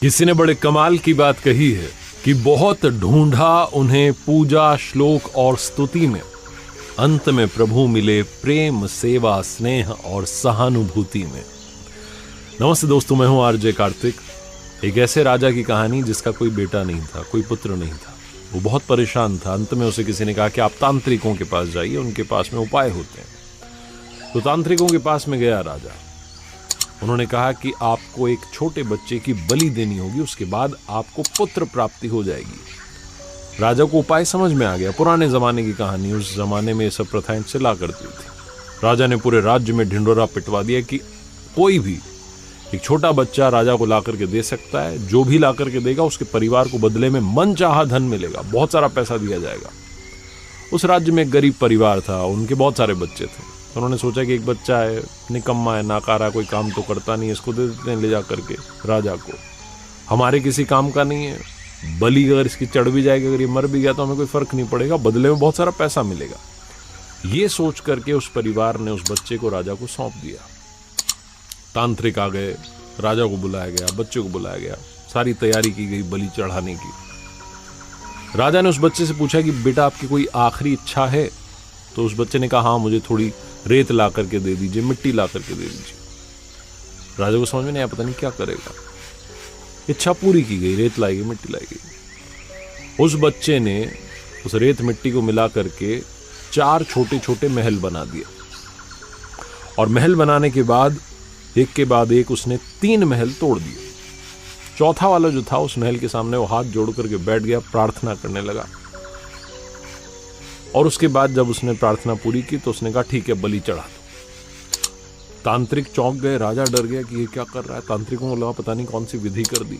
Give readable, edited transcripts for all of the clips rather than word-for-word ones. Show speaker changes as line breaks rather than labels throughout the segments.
किसी ने बड़े कमाल की बात कही है कि बहुत ढूंढा उन्हें पूजा, श्लोक और स्तुति में, अंत में प्रभु मिले प्रेम, सेवा, स्नेह और सहानुभूति में। नमस्ते दोस्तों, मैं हूं आरजे कार्तिक। एक ऐसे राजा की कहानी जिसका कोई बेटा नहीं था, कोई पुत्र नहीं था। वो बहुत परेशान था। अंत में उसे किसी ने कहा कि आप तांत्रिकों के पास जाइए, उनके पास में उपाय होते हैं। तो तांत्रिकों के पास में गया राजा। उन्होंने कहा कि आपको एक छोटे बच्चे की बलि देनी होगी, उसके बाद आपको पुत्र प्राप्ति हो जाएगी। राजा को उपाय समझ में आ गया। पुराने जमाने की कहानी, उस जमाने में ये सब प्रथाएं चला करती थी। राजा ने पूरे राज्य में ढिंडोरा पिटवा दिया कि कोई भी एक छोटा बच्चा राजा को ला करके दे सकता है। जो भी ला करके देगा उसके परिवार को बदले में मनचाहा धन मिलेगा, बहुत सारा पैसा दिया जाएगा। उस राज्य में एक गरीब परिवार था, उनके बहुत सारे बच्चे थे। उन्होंने सोचा कि एक बच्चा है, निकम्मा है, नाकारा, कोई काम तो करता नहीं, इसको दे देते हैं ले जा करके राजा को। हमारे किसी काम का नहीं है, बलि अगर इसकी चढ़ भी जाएगी, अगर ये मर भी गया तो हमें कोई फर्क नहीं पड़ेगा, बदले में बहुत सारा पैसा मिलेगा। ये सोच करके उस परिवार ने उस बच्चे को राजा को सौंप दिया। तांत्रिक आ गए, राजा को बुलाया गया, बच्चे को बुलाया गया, सारी तैयारी की गई बलि चढ़ाने की। राजा ने उस बच्चे से पूछा कि बेटा आपकी कोई आखिरी इच्छा है? तो उस बच्चे ने कहा हाँ, मुझे थोड़ी रेत ला करके दे दीजिए, मिट्टी ला करके दे दीजिए। राजा को समझ में नहीं आया, पता नहीं क्या करेगा। इच्छा पूरी की गई, रेत लाई गई, मिट्टी लाई गई। उस बच्चे ने उस रेत मिट्टी को मिला करके 4 छोटे छोटे महल बना दिए। और महल बनाने के बाद एक के बाद एक उसने 3 महल तोड़ दिए। चौथा वाला जो था, उस महल के सामने वो हाथ जोड़ करके बैठ गया, प्रार्थना करने लगा। और उसके बाद जब उसने प्रार्थना पूरी की तो उसने कहा ठीक है, बलि चढ़ा दो। तांत्रिक चौंक गए, राजा डर गया कि ये क्या कर रहा है। तांत्रिकों को लगा पता नहीं कौन सी विधि कर दी।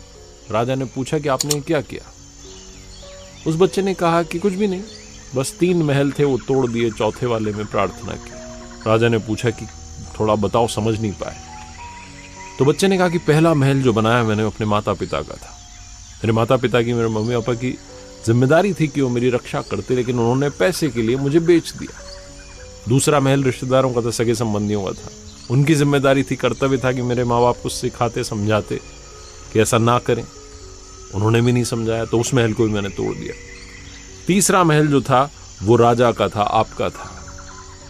राजा ने पूछा कि आपने क्या किया? उस बच्चे ने कहा कि कुछ भी नहीं, बस 3 महल थे वो तोड़ दिए, चौथे वाले में प्रार्थना की। राजा ने पूछा कि थोड़ा बताओ, समझ नहीं पाए। तो बच्चे ने कहा कि पहला महल जो बनाया मैंने अपने माता पिता का था। मेरे माता पिता की, मेरे मम्मी पापा की जिम्मेदारी थी कि वो मेरी रक्षा करते, लेकिन उन्होंने पैसे के लिए मुझे बेच दिया। दूसरा महल रिश्तेदारों का था, सगे संबंधियों का था। उनकी जिम्मेदारी थी, कर्तव्य था कि मेरे माँ बाप को सिखाते, समझाते कि ऐसा ना करें। उन्होंने भी नहीं समझाया, तो उस महल को भी मैंने तोड़ दिया। तीसरा महल जो था वो राजा का था, आपका था।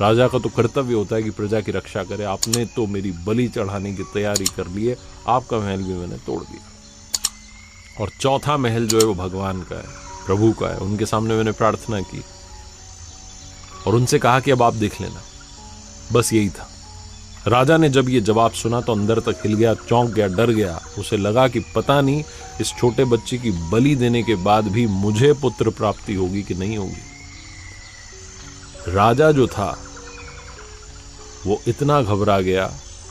राजा का तो कर्तव्य होता है कि प्रजा की रक्षा करे। आपने तो मेरी बलि चढ़ाने की तैयारी कर ली है, आपका महल भी मैंने तोड़ दिया। और चौथा महल जो है वो भगवान का है, प्रभु का है। उनके सामने मैंने प्रार्थना की और उनसे कहा कि अब आप देख लेना। बस यही था। राजा ने जब ये जवाब सुना तो अंदर तक हिल गया, चौंक गया, डर गया। उसे लगा कि पता नहीं इस छोटे बच्चे की बलि देने के बाद भी मुझे पुत्र प्राप्ति होगी कि नहीं होगी। राजा जो था वो इतना घबरा गया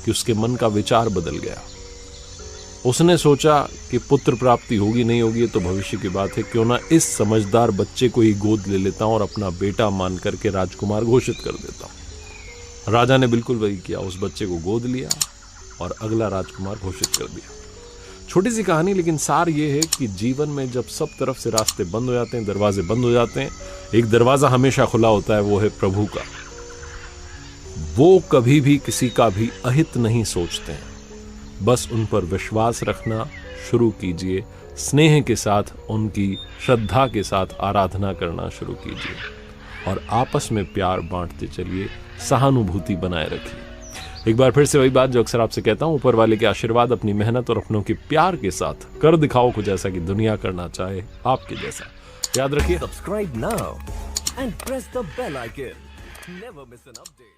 कि उसके मन का विचार बदल गया। उसने सोचा कि पुत्र प्राप्ति होगी नहीं होगी ये तो भविष्य की बात है, क्यों ना इस समझदार बच्चे को ही गोद ले लेता हूं और अपना बेटा मान करके राजकुमार घोषित कर देता हूं। राजा ने बिल्कुल वही किया, उस बच्चे को गोद लिया और अगला राजकुमार घोषित कर दिया। छोटी सी कहानी, लेकिन सार ये है कि जीवन में जब सब तरफ से रास्ते बंद हो जाते हैं, दरवाजे बंद हो जाते हैं, एक दरवाजा हमेशा खुला होता है, वो है प्रभु का। वो कभी भी किसी का भी अहित नहीं सोचते हैं। बस उन पर विश्वास रखना शुरू कीजिए, स्नेह के साथ उनकी श्रद्धा के साथ आराधना करना शुरू कीजिए और आपस में प्यार बांटते चलिए, सहानुभूति बनाए रखिए। एक बार फिर से वही बात जो अक्सर आपसे कहता हूं, ऊपर वाले के आशीर्वाद, अपनी मेहनत और अपनों के प्यार के साथ कर दिखाओ कुछ ऐसा कि दुनिया करना चाहे आपके जैसा। याद रखिए,
Subscribe now and press the bell icon. Never miss an update.